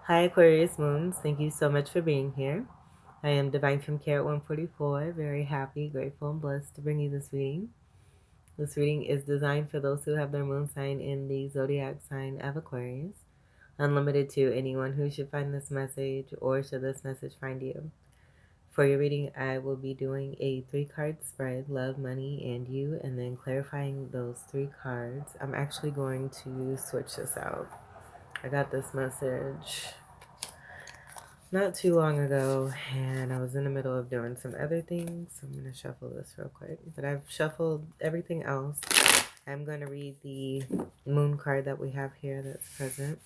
Hi, Aquarius Moons. Thank you so much for being here. I am Divine from Carrot 144. Very happy, grateful, and blessed to bring you this reading. This reading is designed for those who have their moon sign in the zodiac sign of Aquarius, unlimited to anyone who should find this message or should this message find you. For your reading, I will be doing a 3-card spread, love, money, and you, and then clarifying those 3 cards. I'm actually going to switch this out. I got this message not too long ago, and I was in the middle of doing some other things. So I'm going to shuffle this real quick. But I've shuffled everything else. I'm going to read the moon card that we have here that's present.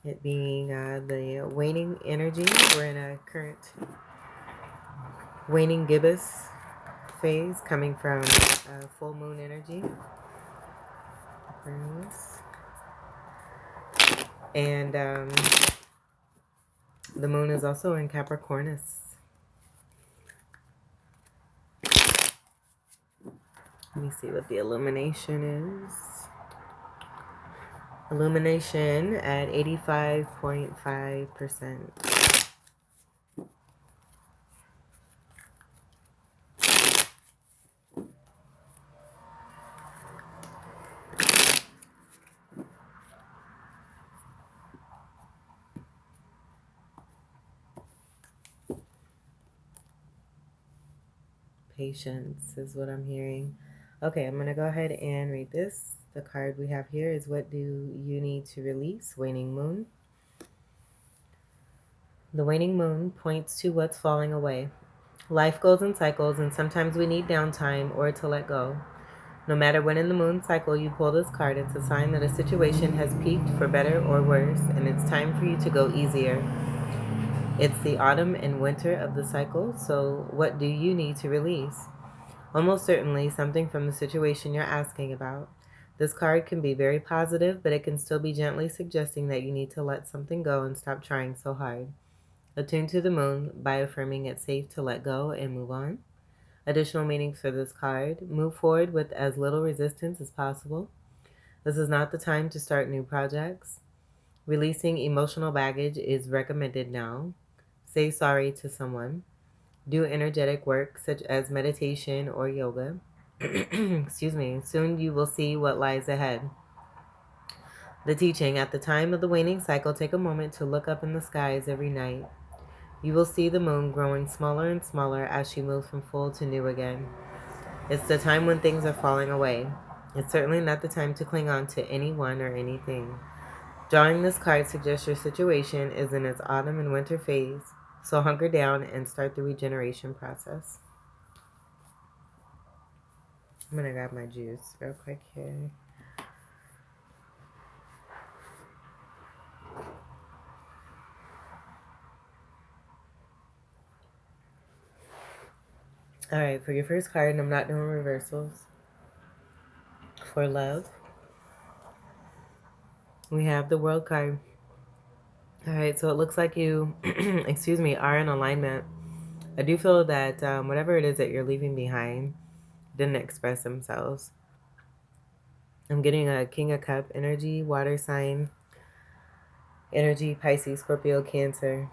It being the waning energy. We're in a current waning gibbous phase coming from full moon energy. And the moon is also in Capricornus. Let me see what the illumination is. Illumination at 85.5%. Patience is what I'm hearing. Okay, I'm going to go ahead and read this. The card we have here is what do you need to release? Waning moon. The waning moon points to what's falling away. Life goes in cycles, and sometimes we need downtime or to let go. No matter when in the moon cycle you pull this card, it's a sign that a situation has peaked for better or worse, and it's time for you to go easier. It's the autumn and winter of the cycle, so what do you need to release? Almost certainly something from the situation you're asking about. This card can be very positive, but it can still be gently suggesting that you need to let something go and stop trying so hard. Attune to the moon by affirming it's safe to let go and move on. Additional meanings for this card: move forward with as little resistance as possible. This is not the time to start new projects. Releasing emotional baggage is recommended now. Say sorry to someone. Do energetic work such as meditation or yoga. Excuse me. Soon you will see what lies ahead. The teaching: at the time of the waning cycle, take a moment to look up in the skies every night. You will see the moon growing smaller and smaller as she moves from full to new again. It's the time when things are falling away. It's certainly not the time to cling on to anyone or anything. Drawing this card suggests your situation is in its autumn and winter phase, so hunker down and start the regeneration process. I'm going to grab my juice real quick here. All right, for your first card, and I'm not doing reversals. For love, we have the World card. All right, so it looks like you, excuse me, are in alignment. I do feel that whatever it is that you're leaving behind didn't express themselves. I'm getting a King of Cup energy, water sign energy, Pisces, Scorpio, Cancer,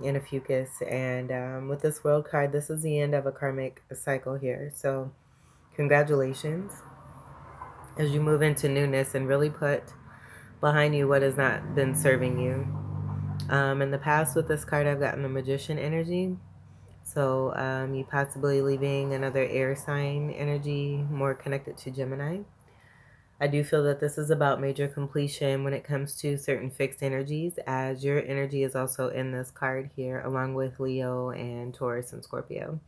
and a Fucus. And with this World card, this is the end of a karmic cycle here. So congratulations as you move into newness and really put behind you what has not been serving you. In the past with this card, I've gotten the Magician energy. So you possibly leaving another air sign energy more connected to Gemini. I do feel that this is about major completion when it comes to certain fixed energies, as your energy is also in this card here, along with Leo and Taurus and Scorpio.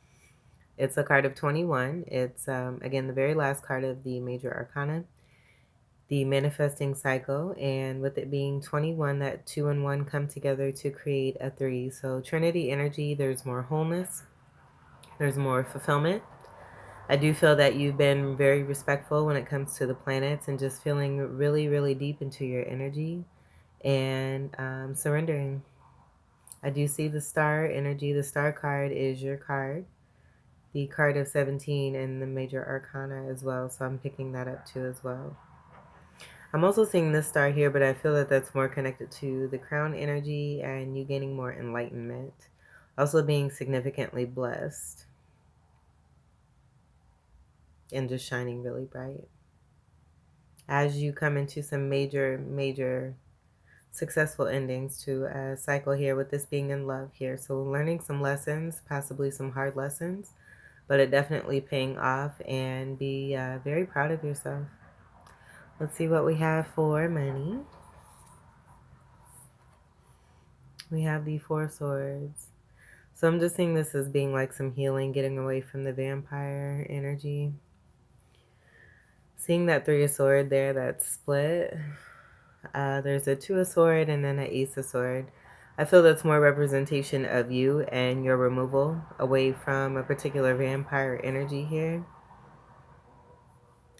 It's a card of 21. It's, again, the very last card of the major arcana, the manifesting cycle. And with it being 21, that 2 and 1 come together to create a 3. So Trinity energy, there's more wholeness, there's more fulfillment. I do feel that you've been very respectful when it comes to the planets and just feeling really, really deep into your energy and surrendering. I do see the star energy. The star card is your card, the card of 17 and the major arcana as well. So I'm picking that up too as well. I'm also seeing this star here, but I feel that that's more connected to the crown energy and you gaining more enlightenment. Also being significantly blessed and just shining really bright. As you come into some major successful endings to a cycle here, with this being in love here. So learning some lessons, possibly some hard lessons, but it definitely paying off, and be very proud of yourself. Let's see what we have for money. We have the Four of Swords. So I'm just seeing this as being like some healing, getting away from the vampire energy. Seeing that Three of Swords there, that's split. There's a Two of Swords and then an Ace of Swords. I feel that's more representation of you and your removal away from a particular vampire energy here.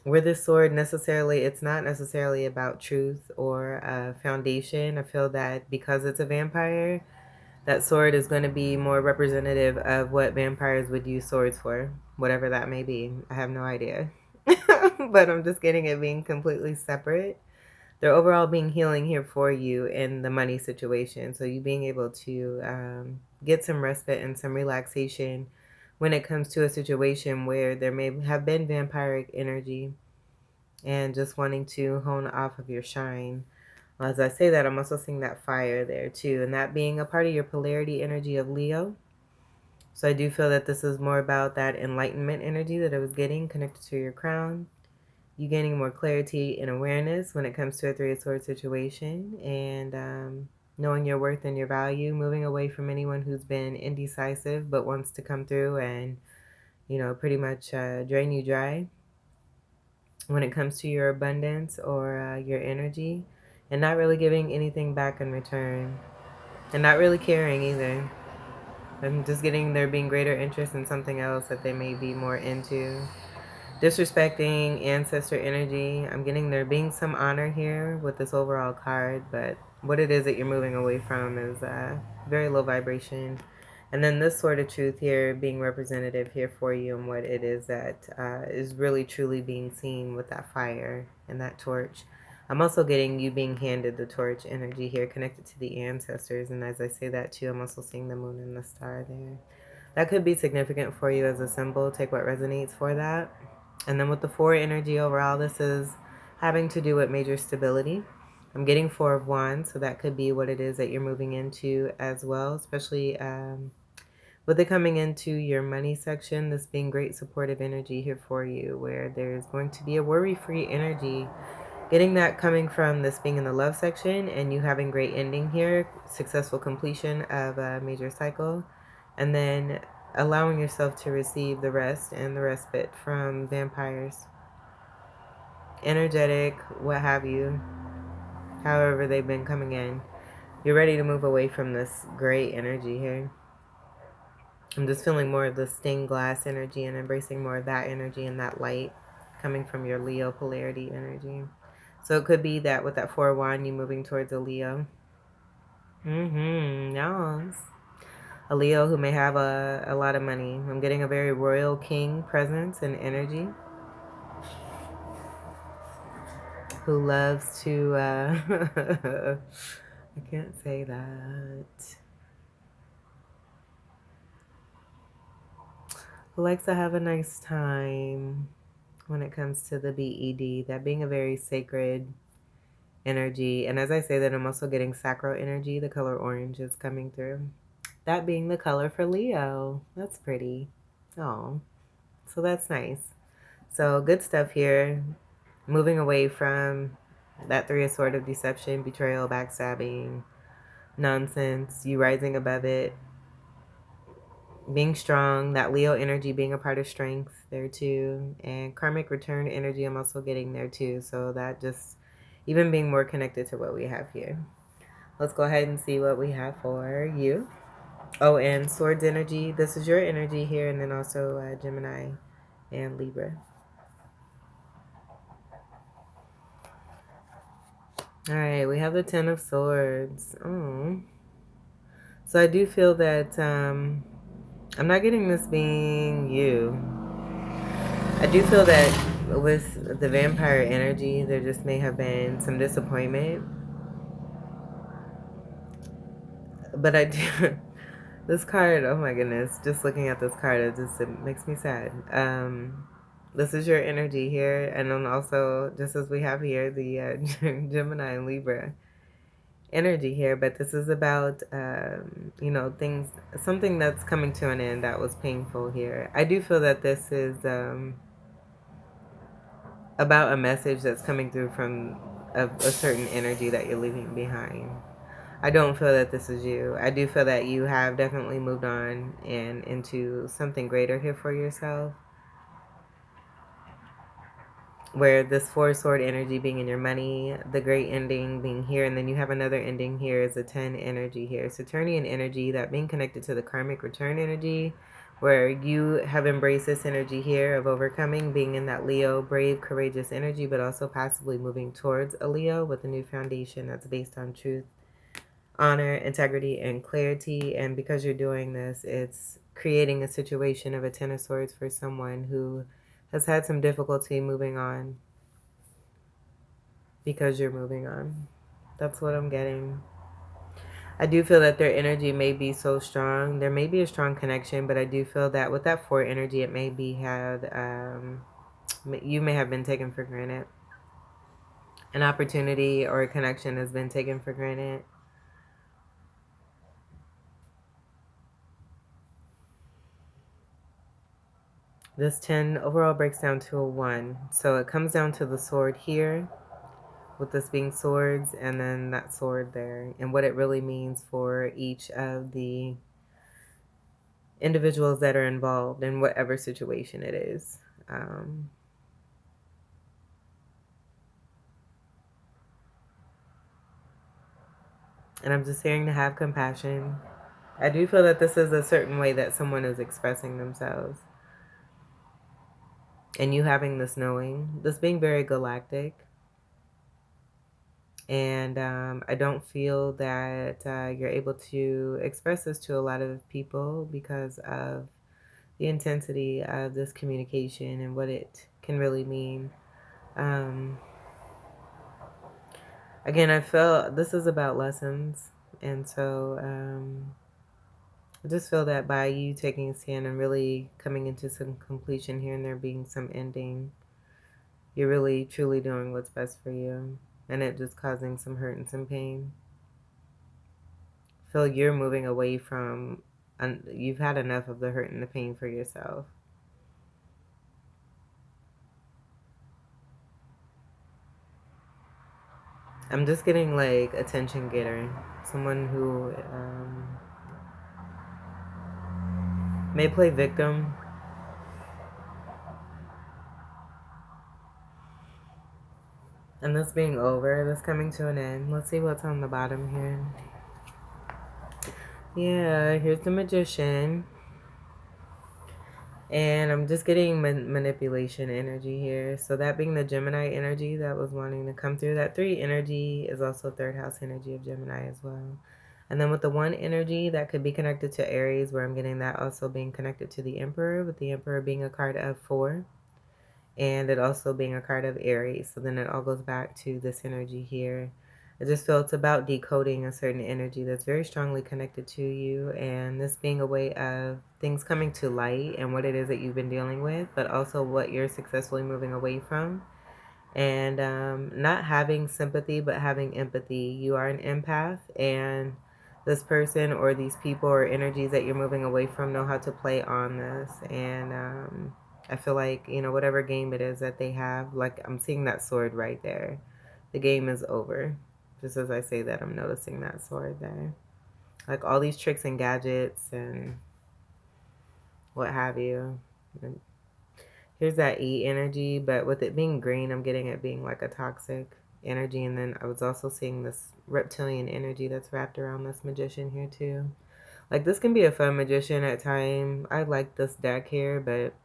Where this sword necessarily, it's not necessarily about truth or foundation. I feel that because it's a vampire, that sword is going to be more representative of what vampires would use swords for, whatever that may be. I have no idea. But I'm just getting it being completely separate. They're overall being healing here for you in the money situation. So you being able to get some respite and some relaxation when it comes to a situation where there may have been vampiric energy and just wanting to hone off of your shine. As I say that, I'm also seeing that fire there too, and that being a part of your polarity energy of Leo. So I do feel that this is more about that enlightenment energy that I was getting connected to your crown. You gaining more clarity and awareness when it comes to a Three of Swords situation, and knowing your worth and your value, moving away from anyone who's been indecisive but wants to come through and, pretty much drain you dry when it comes to your abundance or your energy, and not really giving anything back in return, and not really caring either. I'm just getting there being greater interest in something else that they may be more into. Disrespecting ancestor energy. I'm getting there being some honor here with this overall card, but what it is that you're moving away from is very low vibration. And then this sort of truth here being representative here for you, and what it is that is really truly being seen with that fire and that torch. I'm also getting you being handed the torch energy here connected to the ancestors. And as I say that too, I'm also seeing the moon and the star there. That could be significant for you as a symbol. Take what resonates for that. And then with the Four energy overall, this is having to do with major stability. I'm getting Four of Wands, so that could be what it is that you're moving into as well, especially with it coming into your money section, this being great supportive energy here for you, where there's going to be a worry-free energy. Getting that coming from this being in the love section and you having great ending here, successful completion of a major cycle, and then allowing yourself to receive the rest and the respite from vampires. Energetic, what have you, however they've been coming in. You're ready to move away from this gray energy here. I'm just feeling more of the stained glass energy and embracing more of that energy and that light coming from your Leo polarity energy. So it could be that with that 4-1, you moving towards a Leo. Yes. A Leo who may have a lot of money. I'm getting a very royal king presence and energy. Who loves to, I can't say that. Who likes to have a nice time when it comes to the BED. That being a very sacred energy. And as I say that, I'm also getting sacral energy. The color orange is coming through. That being the color for Leo. That's pretty. Oh, so that's nice. So good stuff here. Moving away from that Three of Swords of deception, betrayal, backstabbing, nonsense. You rising above it. Being strong. That Leo energy being a part of strength there too. And karmic return energy I'm also getting there too. So that just even being more connected to what we have here. Let's go ahead and see what we have for you. Oh, and swords energy. This is your energy here. And then also Gemini and Libra. All right, we have the Ten of Swords. Oh. So I do feel that I'm not getting this being you. I do feel that with the vampire energy, there just may have been some disappointment. But I do, this card, oh my goodness, just looking at this card, it makes me sad. This is your energy here, and then also, just as we have here, the Gemini and Libra energy here, but this is about, things, something that's coming to an end that was painful here. I do feel that this is about a message that's coming through from a certain energy that you're leaving behind. I don't feel that this is you. I do feel that you have definitely moved on and into something greater here for yourself. Where this four sword energy being in your money, the great ending being here, and then you have another ending here is a 10 energy here. Saturnian energy, that being connected to the karmic return energy, where you have embraced this energy here of overcoming, being in that Leo, brave, courageous energy, but also passively moving towards a Leo with a new foundation that's based on truth, honor, integrity, and clarity. And because you're doing this, it's creating a situation of a 10 of swords for someone who has had some difficulty moving on because you're moving on. That's what I'm getting. I do feel that their energy may be so strong. There may be a strong connection, but I do feel that with that four energy, it may be you may have been taken for granted. An opportunity or a connection has been taken for granted. This 10 overall breaks down to a 1. So it comes down to the sword here, with this being swords, and then that sword there, and what it really means for each of the individuals that are involved in whatever situation it is. And I'm just hearing to have compassion. I do feel that this is a certain way that someone is expressing themselves. And you having this knowing, this being very galactic. And I don't feel that you're able to express this to a lot of people because of the intensity of this communication and what it can really mean. Again, I feel this is about lessons. And so I just feel that by you taking a stand and really coming into some completion here and there being some ending, you're really truly doing what's best for you, and it just causing some hurt and some pain. I feel you're moving away from, you've had enough of the hurt and the pain for yourself. I'm just getting like attention getter, someone who may play victim. And this being over, this coming to an end. Let's see what's on the bottom here. Yeah, here's the Magician. And I'm just getting manipulation energy here. So that being the Gemini energy that was wanting to come through. That 3 energy is also third house energy of Gemini as well. And then with the 1 energy, that could be connected to Aries, where I'm getting that also being connected to the Emperor, with the Emperor being a card of 4. And it also being a card of Aries. So then it all goes back to this energy here. I just feel it's about decoding a certain energy that's very strongly connected to you, and this being a way of things coming to light and what it is that you've been dealing with, but also what you're successfully moving away from. And not having sympathy, but having empathy. You are an empath, and this person or these people or energies that you're moving away from know how to play on this. And I feel like, whatever game it is that they have, like I'm seeing that sword right there. The game is over. Just as I say that, I'm noticing that sword there. Like all these tricks and gadgets and what have you. And here's that E energy, but with it being green, I'm getting it being like a toxic energy. And then I was also seeing this reptilian energy that's wrapped around this Magician here too. Like this can be a fun Magician at time. I like this deck here, but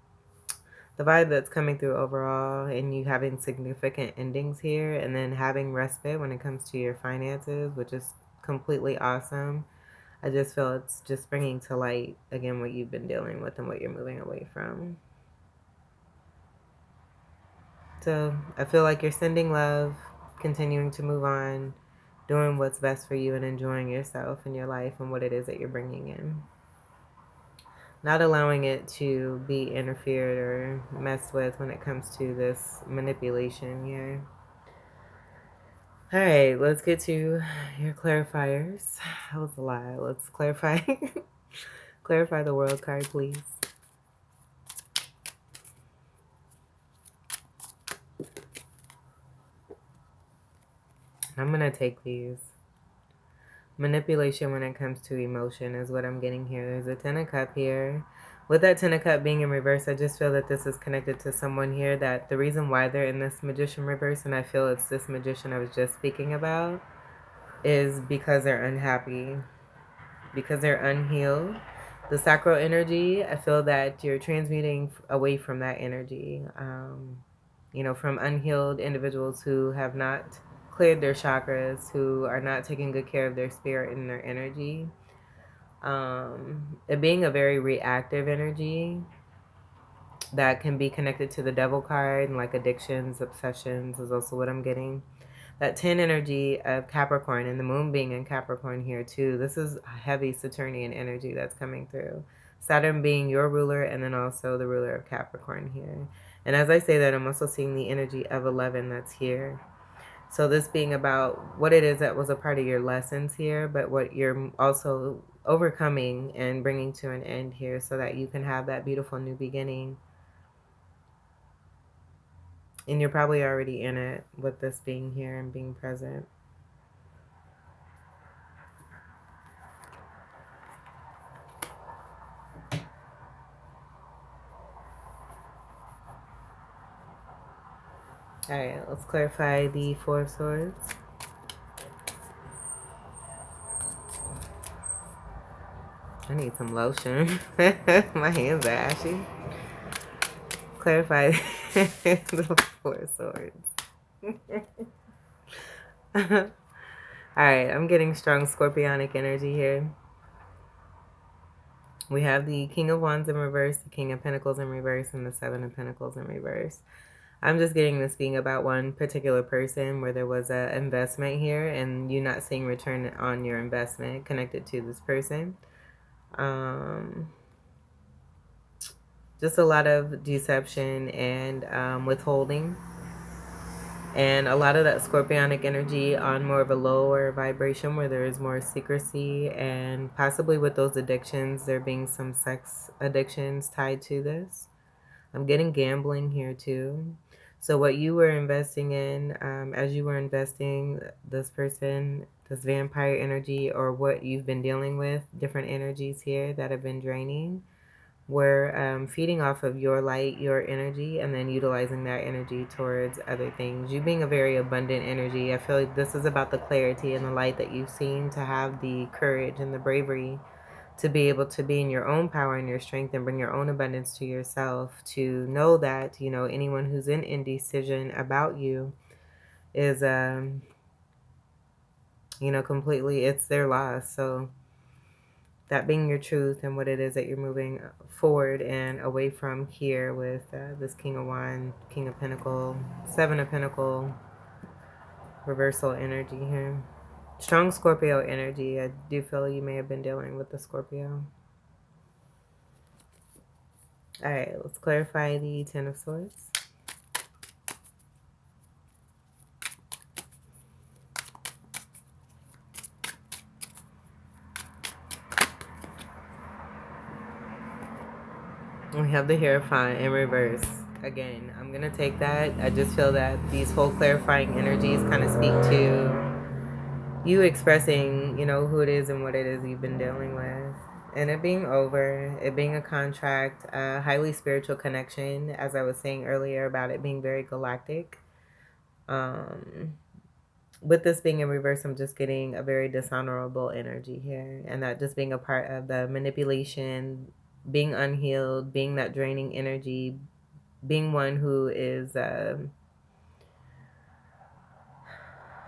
the vibe that's coming through overall, and you having significant endings here, and then having respite when it comes to your finances, which is completely awesome. I just feel it's just bringing to light, again, what you've been dealing with and what you're moving away from. So I feel like you're sending love, continuing to move on, doing what's best for you, and enjoying yourself and your life and what it is that you're bringing in. Not allowing it to be interfered or messed with when it comes to this manipulation here. All right, let's get to your clarifiers. That was a lie. Let's clarify. Clarify the world card, please. I'm going to take these. Manipulation when it comes to emotion is what I'm getting here. There's a 10 of Cup here. With that 10 of Cup being in reverse, I just feel that this is connected to someone here, that the reason why they're in this Magician reverse, and I feel it's this Magician I was just speaking about, is because they're unhappy, because they're unhealed. The sacral energy, I feel that you're transmuting away from that energy, you know, from unhealed individuals who have not cleared their chakras, who are not taking good care of their spirit and their energy. It being a very reactive energy that can be connected to the devil card, and like addictions, obsessions is also what I'm getting. That 10 energy of Capricorn, and the moon being in Capricorn here too. This is heavy Saturnian energy that's coming through. Saturn being your ruler, and then also the ruler of Capricorn here. And as I say that, I'm also seeing the energy of 11 that's here. So this being about what it is that was a part of your lessons here, but what you're also overcoming and bringing to an end here, so that you can have that beautiful new beginning. And you're probably already in it with this being here and being present. All right, let's clarify the Four of Swords. I need some lotion. My hands are ashy. Clarify the Four of Swords. All right, I'm getting strong scorpionic energy here. We have the King of Wands in reverse, the King of Pentacles in reverse, and the Seven of Pentacles in reverse. I'm just getting this being about one particular person where there was an investment here and you not seeing return on your investment connected to this person. Just a lot of deception and withholding. And a lot of that scorpionic energy on more of a lower vibration where there is more secrecy, and possibly with those addictions, there being some sex addictions tied to this. I'm getting gambling here too. So what you were investing in, as you were investing, this person, this vampire energy, or what you've been dealing with, different energies here that have been draining, were feeding off of your light, your energy, and then utilizing that energy towards other things. You being a very abundant energy, I feel like this is about the clarity and the light that you've seen, to have the courage and the bravery to be able to be in your own power and your strength and bring your own abundance to yourself, to know that, you know, anyone who's in indecision about you is, you know, completely, it's their loss. So that being your truth and what it is that you're moving forward and away from here with this King of Wands, King of Pentacle, Seven of Pentacle, reversal energy here. Strong Scorpio energy. I do feel you may have been dealing with the Scorpio. All right, let's clarify the Ten of Swords. We have the Hierophant in reverse. Again, I'm going to take that. I just feel that these whole clarifying energies kind of speak to you expressing, you know, who it is and what it is you've been dealing with. And it being over, it being a contract, a highly spiritual connection, as I was saying earlier about it being very galactic. With this being in reverse, I'm just getting a very dishonorable energy here. And that just being a part of the manipulation, being unhealed, being that draining energy, being one who is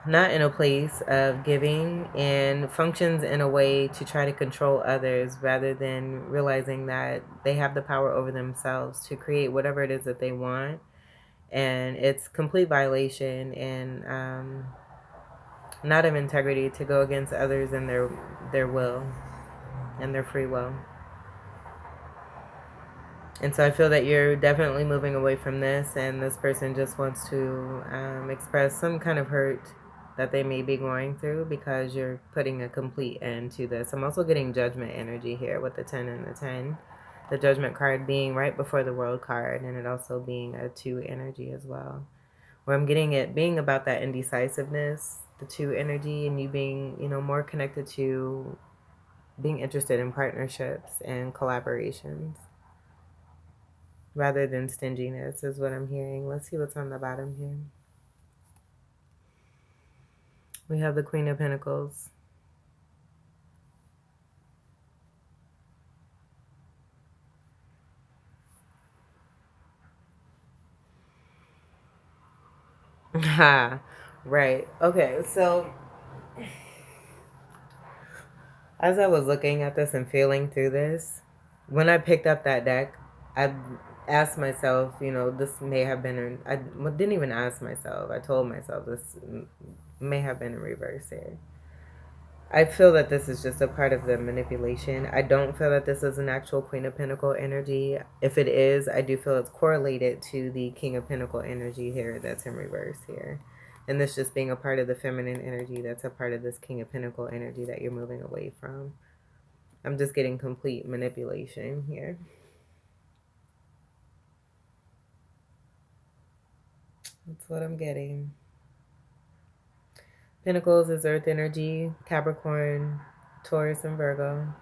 not in a place of giving and functions in a way to try to control others rather than realizing that they have the power over themselves to create whatever it is that they want And it's complete violation and not of integrity to go against others and their will and their free will. And so I feel that you're definitely moving away from this, and this person just wants to express some kind of hurt that they may be going through because you're putting a complete end to this. I'm also getting judgment energy here with the 10 and the 10. The judgment card being right before the world card, and it also being a 2 energy as well. Where I'm getting it being about that indecisiveness, the 2 energy, and you being, more connected to being interested in partnerships and collaborations rather than stinginess is what I'm hearing. Let's see what's on the bottom here. We have the Queen of Pentacles. Ha, right. Okay, so as I was looking at this and feeling through this, when I picked up that deck, I asked myself, this may have been, I didn't even ask myself, I told myself this may have been in reverse here. I feel that this is just a part of the manipulation. I don't feel that this is an actual Queen of Pentacle energy. If it is, I do feel it's correlated to the King of Pentacle energy here that's in reverse here. And this just being a part of the feminine energy that's a part of this King of Pentacle energy that you're moving away from. I'm just getting complete manipulation here. That's what I'm getting. Pentacles is earth energy, Capricorn, Taurus, and Virgo.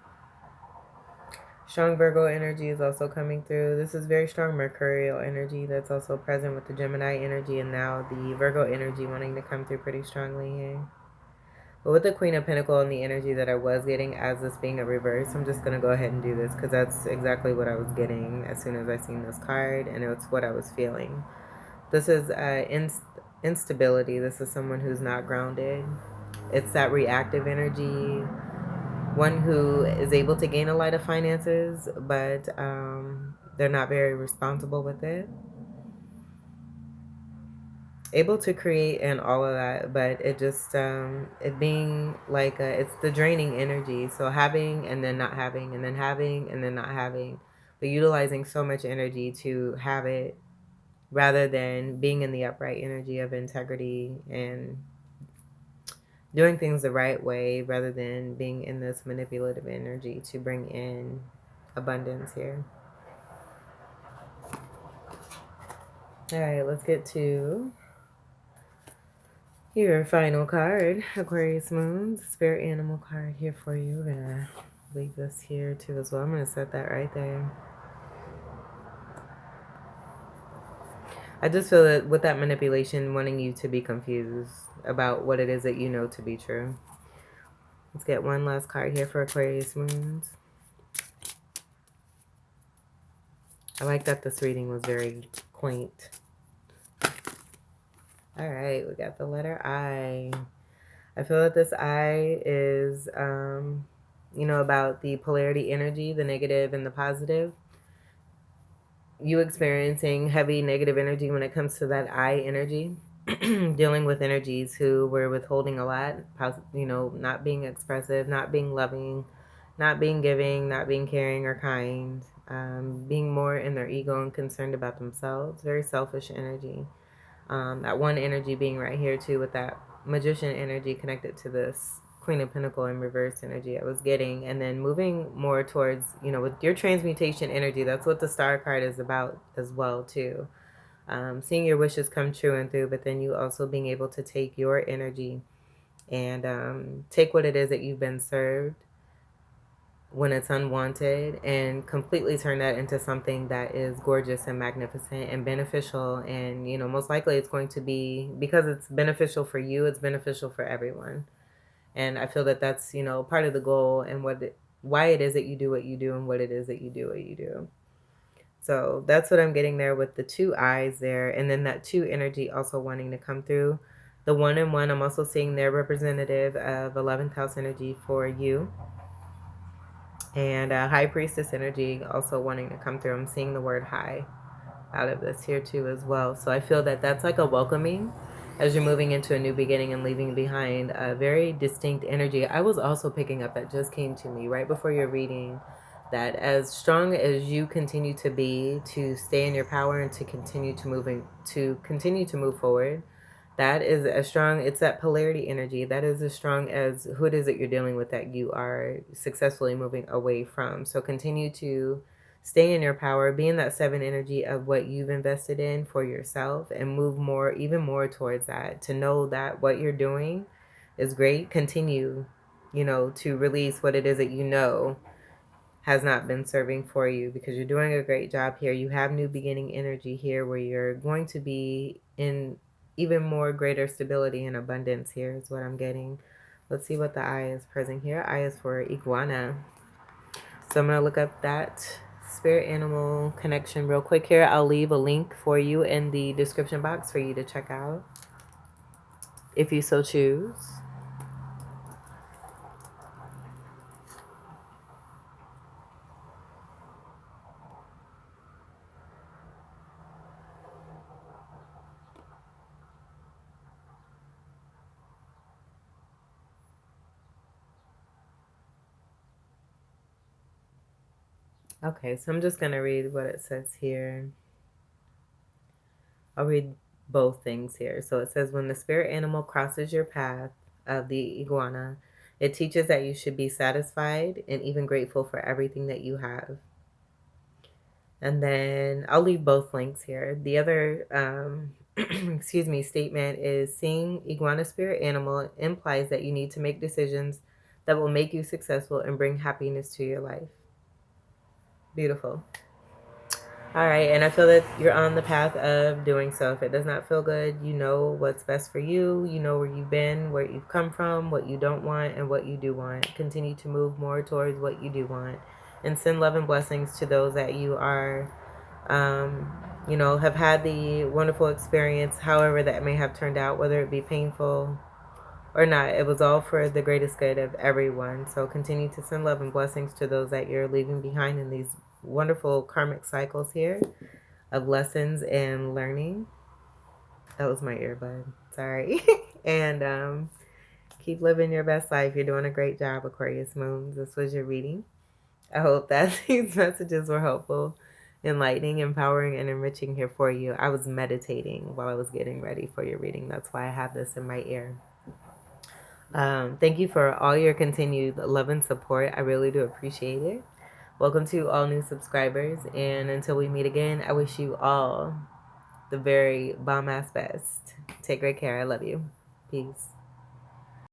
Strong Virgo energy is also coming through. This is very strong Mercurial energy that's also present with the Gemini energy, and now the Virgo energy wanting to come through pretty strongly here. But with the Queen of Pentacles and the energy that I was getting as this being a reverse, I'm just going to go ahead and do this because that's exactly what I was getting as soon as I seen this card, and it's what I was feeling. This is instability. This is someone who's not grounded. It's that reactive energy, one who is able to gain a lot of finances, but they're not very responsible with it. Able to create and all of that, but it just it being like it's the draining energy. So having and then not having, and then having and then not having, but utilizing so much energy to have it rather than being in the upright energy of integrity and doing things the right way rather than being in this manipulative energy to bring in abundance here. All right, let's get to your final card, Aquarius Moon, spirit animal card here for you. We're gonna leave this here too as well. I'm gonna set that right there. I just feel that with that manipulation, wanting you to be confused about what it is that you know to be true. Let's get one last card here for Aquarius Moons. I like that this reading was very quaint. All right, we got the letter I. I feel that this I is, about the polarity energy, the negative and the positive. You experiencing heavy negative energy when it comes to that I energy. Dealing with energies who were withholding a lot, not being expressive, not being loving, not being giving, not being caring or kind, being more in their ego and concerned about themselves. Very selfish energy. That one energy being right here too with that magician energy connected to this Queen of Pentacle in reverse energy I was getting, and then moving more towards, with your transmutation energy, that's what the star card is about as well too. Seeing your wishes come true and through, but then you also being able to take your energy and take what it is that you've been served when it's unwanted and completely turn that into something that is gorgeous and magnificent and beneficial. And most likely it's going to be, because it's beneficial for you, it's beneficial for everyone. And I feel that that's part of the goal and why it is that you do what you do and what it is that you do what you do. So that's what I'm getting there with the 2 eyes there, and then that 2 energy also wanting to come through. The 1 and 1, I'm also seeing their representative of 11th house energy for you. And High Priestess energy also wanting to come through. I'm seeing the word high. out of this here too as well. So I feel that that's like a welcoming as you're moving into a new beginning and leaving behind a very distinct energy. I was also picking up, that just came to me right before your reading, that as strong as you continue to be, to stay in your power and to continue to move forward, that is as strong. It's that polarity energy that is as strong as who it is that you're dealing with that you are successfully moving away from. So continue to stay in your power, be in that seven energy of what you've invested in for yourself, and move more, even more towards that, to know that what you're doing is great. Continue, to release what it is that has not been serving for you, because you're doing a great job here. You have new beginning energy here where you're going to be in even more greater stability and abundance here is what I'm getting. Let's see what the I is present here. I is for iguana. So I'm going to look up that spirit animal connection real quick here. I'll leave a link for you in the description box for you to check out if you so choose. Okay, so I'm just going to read what it says here. I'll read both things here. So it says, when the spirit animal crosses your path of the iguana, it teaches that you should be satisfied and even grateful for everything that you have. And then I'll leave both links here. The other, statement is, seeing iguana spirit animal implies that you need to make decisions that will make you successful and bring happiness to your life. Beautiful. All right, and I feel that you're on the path of doing so. If it does not feel good, you know what's best for you. You know where you've been, where you've come from, what you don't want, and what you do want. Continue to move more towards what you do want. And send love and blessings to those that you are, have had the wonderful experience, however that may have turned out, whether it be painful or not. It was all for the greatest good of everyone. So continue to send love and blessings to those that you're leaving behind in these wonderful karmic cycles here of lessons and learning. That was my earbud. Sorry. And keep living your best life. You're doing a great job, Aquarius Moons. This was your reading. I hope that these messages were helpful, enlightening, empowering, and enriching here for you. I was meditating while I was getting ready for your reading. That's why I have this in my ear. Thank you for all your continued love and support. I really do appreciate it. Welcome to all new subscribers. And until we meet again, I wish you all the very bomb ass best. Take great care. I love you. Peace.